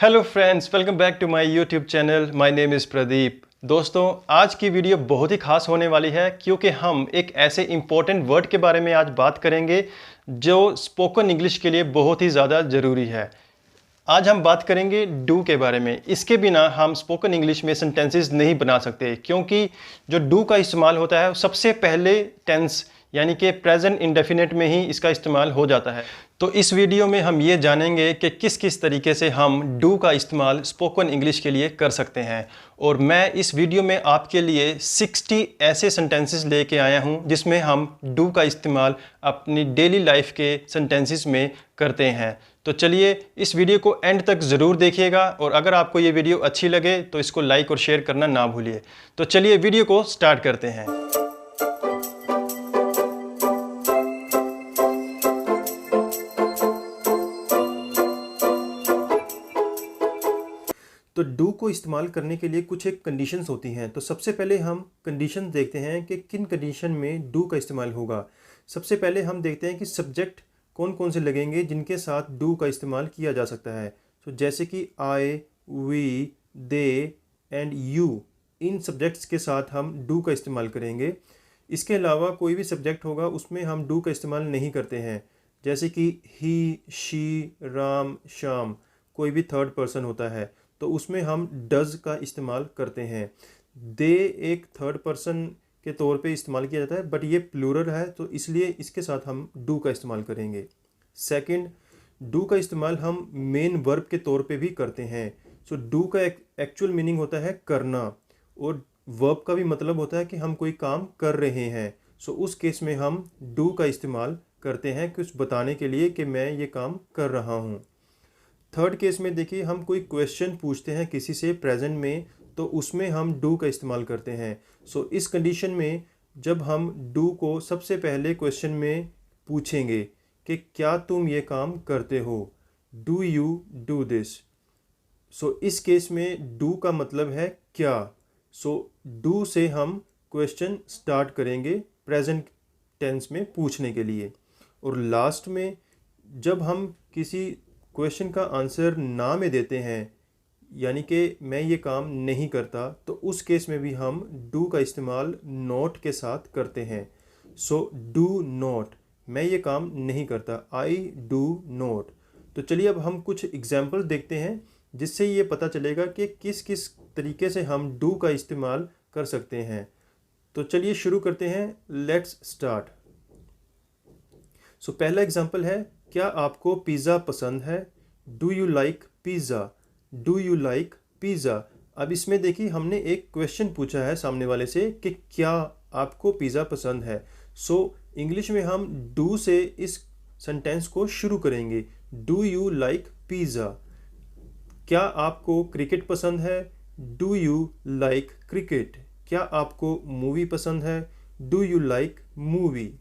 Hello friends, welcome back to my YouTube channel. My name is Pradeep. दोस्तों, आज की video बहुत ही खास होने वाली है क्योंकि हम एक ऐसे इम्पोर्टेंट वर्ड के बारे में आज बात करेंगे जो स्पोकन इंग्लिश के लिए बहुत ही ज़्यादा ज़रूरी है। आज हम बात करेंगे डू के बारे में। इसके बिना हम स्पोकन इंग्लिश में सेंटेंसेस नहीं बना सकते क्योंकि जो डू का इस्तेमाल होता है सबसे पहले टेंस यानी कि प्रेजेंट इंडेफिनिट में ही इसका इस्तेमाल हो जाता है। तो इस वीडियो में हम ये जानेंगे कि किस किस तरीके से हम डू का इस्तेमाल स्पोकन इंग्लिश के लिए कर सकते हैं। और मैं इस वीडियो में आपके लिए 60 ऐसे सेंटेंसेस लेके आया हूँ जिसमें हम डू का इस्तेमाल अपनी डेली लाइफ के सेंटेंसेस में करते हैं। तो चलिए इस वीडियो को एंड तक ज़रूर देखिएगा और अगर आपको ये वीडियो अच्छी लगे तो इसको लाइक और शेयर करना ना भूलिए। तो चलिए वीडियो को स्टार्ट करते हैं। तो डू को इस्तेमाल करने के लिए कुछ एक कंडीशंस होती हैं। तो सबसे पहले हम कंडीशन देखते हैं कि किन कंडीशन में डू का इस्तेमाल होगा। सबसे पहले हम देखते हैं कि सब्जेक्ट कौन कौन से लगेंगे जिनके साथ डू का इस्तेमाल किया जा सकता है। तो जैसे कि I, we, they and you, इन सब्जेक्ट्स के साथ हम डू का इस्तेमाल करेंगे। इसके अलावा कोई भी सब्जेक्ट होगा उसमें हम डू का इस्तेमाल नहीं करते हैं। जैसे कि ही, शी, राम, श्याम, कोई भी थर्ड पर्सन होता है तो उसमें हम डज का इस्तेमाल करते हैं। दे एक थर्ड पर्सन के तौर पे इस्तेमाल किया जाता है बट ये प्लूरल है तो इसलिए इसके साथ हम डू का इस्तेमाल करेंगे। सेकंड, डू का इस्तेमाल हम मेन वर्ब के तौर पे भी करते हैं। सो डू का एक एक्चुअल मीनिंग होता है करना और वर्ब का भी मतलब होता है कि हम कोई काम कर रहे हैं। सो उस केस में हम डू का इस्तेमाल करते हैं कुछ बताने के लिए कि मैं ये काम कर रहा हूँ। थर्ड केस में देखिए, हम कोई क्वेश्चन पूछते हैं किसी से प्रेजेंट में तो उसमें हम डू का इस्तेमाल करते हैं। सो इस कंडीशन में जब हम डू को सबसे पहले क्वेश्चन में पूछेंगे कि क्या तुम ये काम करते हो, डू यू डू दिस। सो इस केस में डू का मतलब है क्या। सो डू से हम क्वेश्चन स्टार्ट करेंगे प्रेजेंट टेंस में पूछने के लिए। और लास्ट में जब हम किसी क्वेश्चन का आंसर ना में देते हैं यानी कि मैं ये काम नहीं करता तो उस केस में भी हम डू का इस्तेमाल नॉट के साथ करते हैं। सो डू नॉट, मैं ये काम नहीं करता, आई डू नॉट। तो चलिए अब हम कुछ एग्जाम्पल देखते हैं जिससे ये पता चलेगा कि किस किस तरीके से हम डू का इस्तेमाल कर सकते हैं। तो चलिए शुरू करते हैं, लेट्स स्टार्ट। सो पहला एग्जाम्पल है, क्या आपको पिज़्ज़ा पसंद है, do you like pizza, do you like pizza. अब इसमें देखिए हमने एक क्वेश्चन पूछा है सामने वाले से कि क्या आपको पिज़्ज़ा पसंद है। सो इंग्लिश में हम डू से इस सेंटेंस को शुरू करेंगे, डू यू लाइक पिज़्ज़ा। क्या आपको क्रिकेट पसंद है, डू यू लाइक क्रिकेट। क्या आपको मूवी पसंद है, डू यू लाइक मूवी।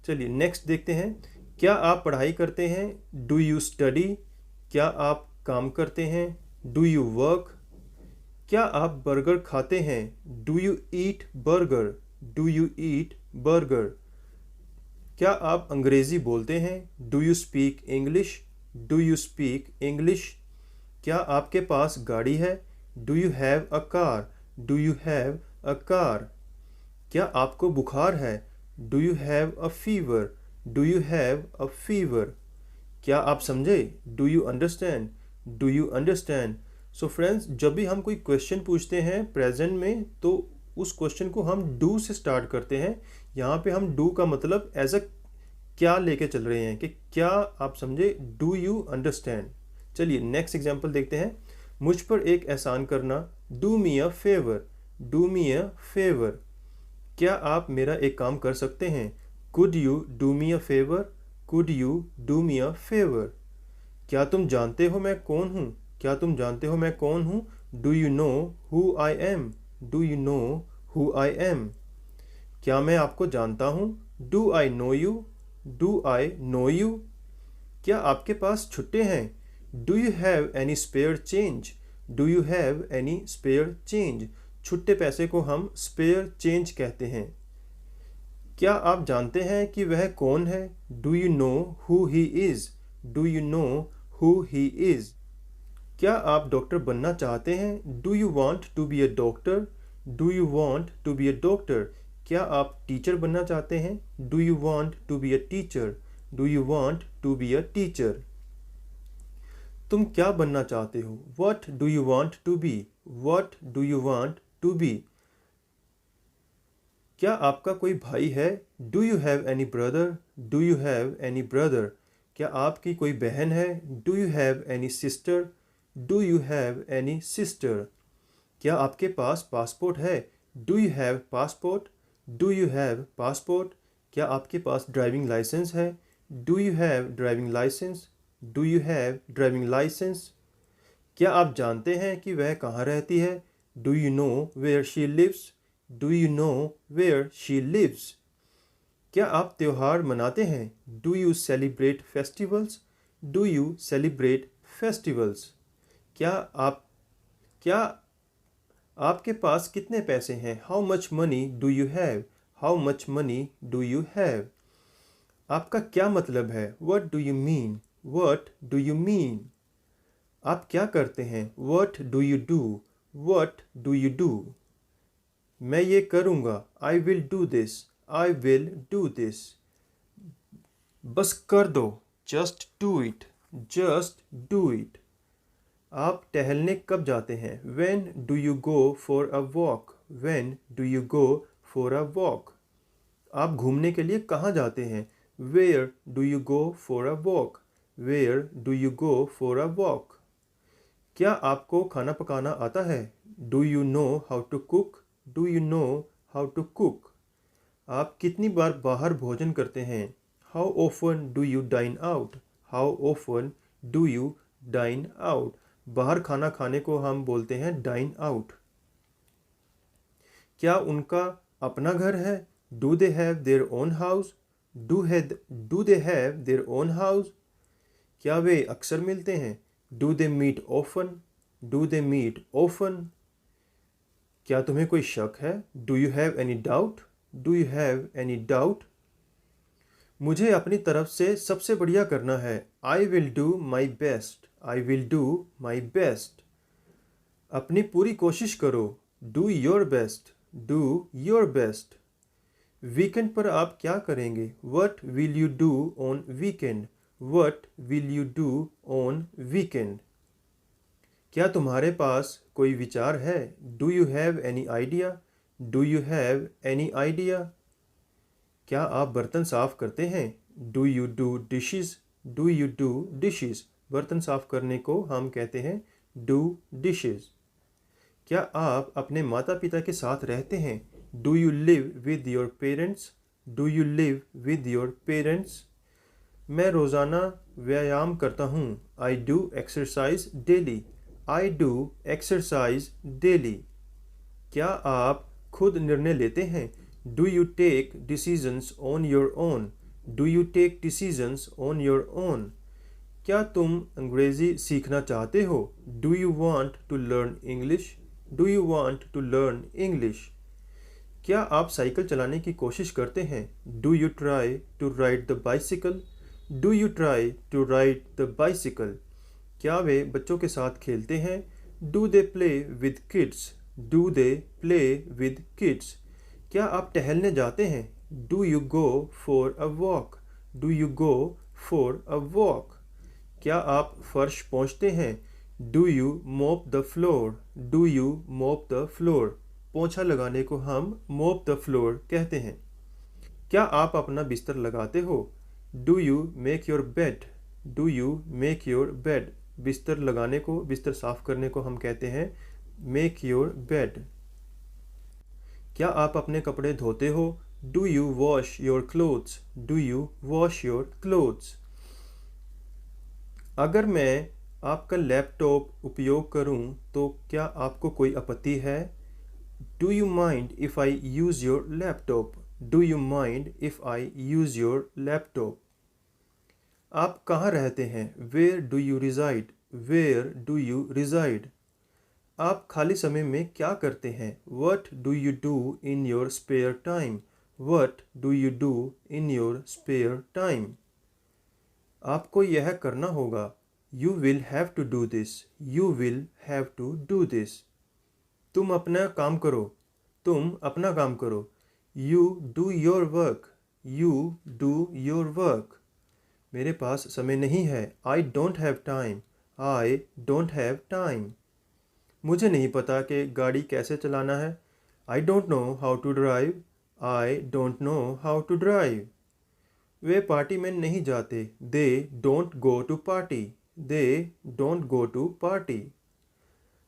चलिए नेक्स्ट देखते हैं, क्या आप पढ़ाई करते हैं, डू यू स्टडी। क्या आप काम करते हैं, डू यू वर्क। क्या आप बर्गर खाते हैं, do you eat burger, do you eat burger. क्या आप अंग्रेज़ी बोलते हैं, do you speak English, do you speak English. क्या आपके पास गाड़ी है, do you have a car, do you have a car. क्या आपको बुखार है, do you have a fever, do you have a fever. क्या आप समझे, do you understand, do you understand. So friends, जब भी हम कोई क्वेश्चन पूछते हैं प्रेजेंट में तो उस क्वेश्चन को हम डू से स्टार्ट करते हैं। यहाँ पे हम डू का मतलब एज अ क्या लेके चल रहे हैं कि क्या आप समझे, डू यू अंडरस्टैंड। चलिए नेक्स्ट एग्जाम्पल देखते हैं, मुझ पर एक एहसान करना, do me a favour, do me a favour. क्या आप मेरा एक काम कर सकते हैं, could you do me a favour, could you do me a favour. क्या तुम जानते हो मैं कौन हूँ, क्या तुम जानते हो मैं कौन हूँ, do you know who I am, do you know who I am. क्या मैं आपको जानता हूँ, do I know you, do I know you. क्या आपके पास छुट्टे हैं, do you have any spare change, do you have any spare change. छुट्टे पैसे को हम स्पेयर चेंज कहते हैं। क्या आप जानते हैं कि वह कौन है, do you know who he is, do you know who he is. क्या आप डॉक्टर बनना चाहते हैं? Do you want to be a doctor? Do you want to be a doctor? क्या आप टीचर बनना चाहते हैं? Do you want to be a teacher? Do you want to be a teacher? तुम क्या बनना चाहते हो? What do you want to be? What do you want to be? क्या आपका कोई भाई है? Do you have any brother? Do you have any brother? क्या आपकी कोई बहन है? Do you have any sister? Do you have any sister? क्या आपके पास पासपोर्ट है? Do you have passport? Do you have passport? क्या आपके पास ड्राइविंग लाइसेंस है? Do you have driving licence? Do you have driving licence? क्या आप जानते हैं कि वह कहाँ रहती है? Do you know where she lives? Do you know where she lives? क्या आप त्यौहार मनाते हैं? Do you celebrate festivals? Do you celebrate festivals? क्या आप क्या आपके पास कितने पैसे हैं? How much money do you have? How much money do you have? आपका क्या मतलब है? What do you mean? What do you mean? आप क्या करते हैं? What do you do? What do you do? मैं ये करूँगा। आई will do this. I will do this. बस कर दो। Just do it. Just do it. आप टहलने कब जाते हैं? When do you go for a walk? When do you go for a walk? आप घूमने के लिए कहाँ जाते हैं? Where do you go for a walk? Where do you go for a walk? क्या आपको खाना पकाना आता है? Do you know how to cook? Do you know how to cook? आप कितनी बार बाहर भोजन करते हैं? How often do you dine out? How often do you dine out? बाहर खाना खाने को हम बोलते हैं डाइन आउट। क्या उनका अपना घर है? Do they have their own house? Do they have their own house? क्या वे अक्सर मिलते हैं? Do they meet often? Do they meet often? क्या तुम्हें कोई शक है? Do you have any doubt? Do you have any doubt? मुझे अपनी तरफ से सबसे बढ़िया करना है। I will do my best. I will do my best. अपनी पूरी कोशिश करो। Do your best. Do your best. Weekend पर आप क्या करेंगे? What will you do on weekend? What will you do on weekend? क्या तुम्हारे पास कोई विचार है? Do you have any idea? Do you have any idea? क्या आप बर्तन साफ करते हैं? Do you do dishes? Do you do dishes? बर्तन साफ करने को हम कहते हैं डू डिशेस। क्या आप अपने माता पिता के साथ रहते हैं? Do you live with your parents? Do you live with your parents? मैं रोज़ाना व्यायाम करता हूँ। I do exercise daily. I do exercise daily. क्या आप खुद निर्णय लेते हैं? Do you take decisions on your own? Do you take decisions on your own? क्या तुम अंग्रेज़ी सीखना चाहते हो? Do you want to learn English? Do you want to learn English? क्या आप साइकिल चलाने की कोशिश करते हैं? Do you try to ride the bicycle? Do you try to ride the bicycle? क्या वे बच्चों के साथ खेलते हैं? Do they play with kids? Do they play with kids? क्या आप टहलने जाते हैं? Do you go for a walk? Do you go for a walk? क्या आप फर्श पोंछते हैं? Do you mop the floor? Do you mop the floor? पोंछा लगाने को हम मॉप द फ्लोर कहते हैं। क्या आप अपना बिस्तर लगाते हो? Do you make your bed? Do you make your bed? बिस्तर लगाने को, बिस्तर साफ करने को हम कहते हैं मेक योर बेड। क्या आप अपने कपड़े धोते हो? Do you wash your clothes? Do you wash your clothes? अगर मैं आपका लैपटॉप उपयोग करूं तो क्या आपको कोई आपत्ति है? Do you mind if I use your laptop? Do you mind if I use your laptop? आप कहाँ रहते हैं? Where do you reside? Where do you reside? आप खाली समय में क्या करते हैं? What do you do in your spare time? What do you do in your spare time? आपको यह करना होगा। You will have to do this. You will have to do this. तुम अपना काम करो. तुम अपना काम करो. You do your work. You do your work. मेरे पास समय नहीं है. I don't have time. I don't have time. मुझे नहीं पता कि गाड़ी कैसे चलाना है. I don't know how to drive. I don't know how to drive. Way party में नहीं जाते. They don't go to party. They don't go to party.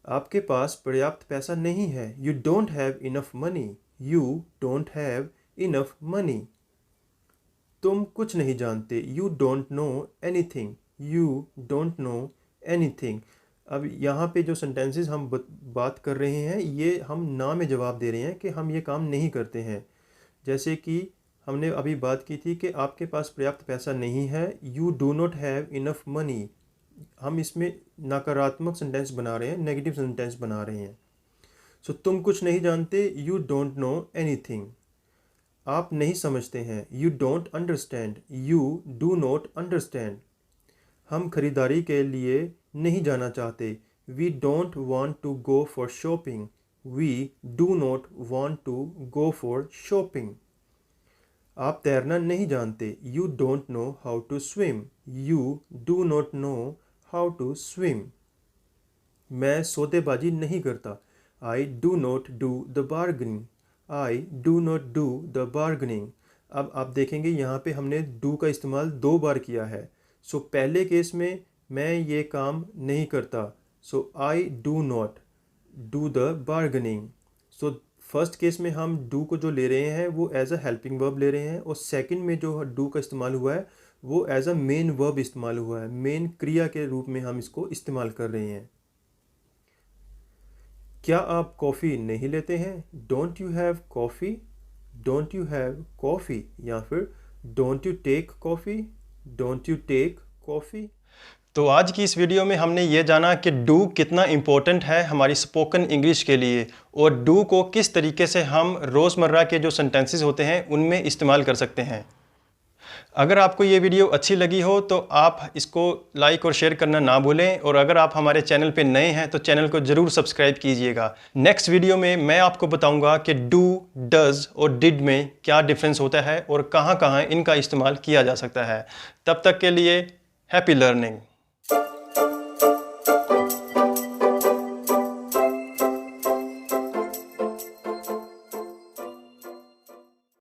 आपके पास पर्याप्त पैसा नहीं है. You don't have enough money. You don't have enough money. तुम कुछ नहीं जानते. You don't know anything. You don't know anything. अब यहाँ पे जो सेंटेंसेस हम बात कर रहे हैं ये हम ना में जवाब दे रहे हैं कि हम ये काम नहीं करते हैं. जैसे कि हमने अभी बात की थी कि आपके पास पर्याप्त पैसा नहीं है. You do not have enough money. हम इसमें नकारात्मक सेंटेंस बना रहे हैं, नेगेटिव सेंटेंस बना रहे हैं. सो तुम कुछ नहीं जानते. You don't know anything. आप नहीं समझते हैं. You don't understand. You do not understand. हम खरीदारी के लिए नहीं जाना चाहते. We don't want to go for shopping. We do not want to go for shopping. आप तैरना नहीं जानते. You don't know how to swim. You do not know how to swim. मैं सौदेबाजी नहीं करता. I do not do the bargaining. I do not do the bargaining. अब आप देखेंगे यहाँ पे हमने do का इस्तेमाल 2 बार किया है. सो पहले केस में मैं ये काम नहीं करता. सो I do not do the bargaining. So first case में हम do को जो ले रहे हैं वो एज अ हेल्पिंग वर्ब ले रहे हैं और सेकंड में जो do का इस्तेमाल हुआ है वो एज अ मेन वर्ब इस्तेमाल हुआ है. मेन क्रिया के रूप में हम इसको इस्तेमाल कर रहे हैं. क्या आप कॉफ़ी नहीं लेते हैं. Don't you have coffee. Don't you have coffee. या फिर don't you take coffee. Don't you take coffee. तो आज की इस वीडियो में हमने ये जाना कि डू कितना इम्पोर्टेंट है हमारी स्पोकन इंग्लिश के लिए और डू को किस तरीके से हम रोज़मर्रा के जो सेंटेंसेस होते हैं उनमें इस्तेमाल कर सकते हैं. अगर आपको ये वीडियो अच्छी लगी हो तो आप इसको लाइक और शेयर करना ना भूलें और अगर आप हमारे चैनल पे नए हैं तो चैनल को ज़रूर सब्सक्राइब कीजिएगा. नेक्स्ट वीडियो में मैं आपको बताऊंगा कि डू, डज और डिड में क्या डिफरेंस होता है और कहाँ कहाँ इनका इस्तेमाल किया जा सकता है. तब तक के लिए हैप्पी लर्निंग.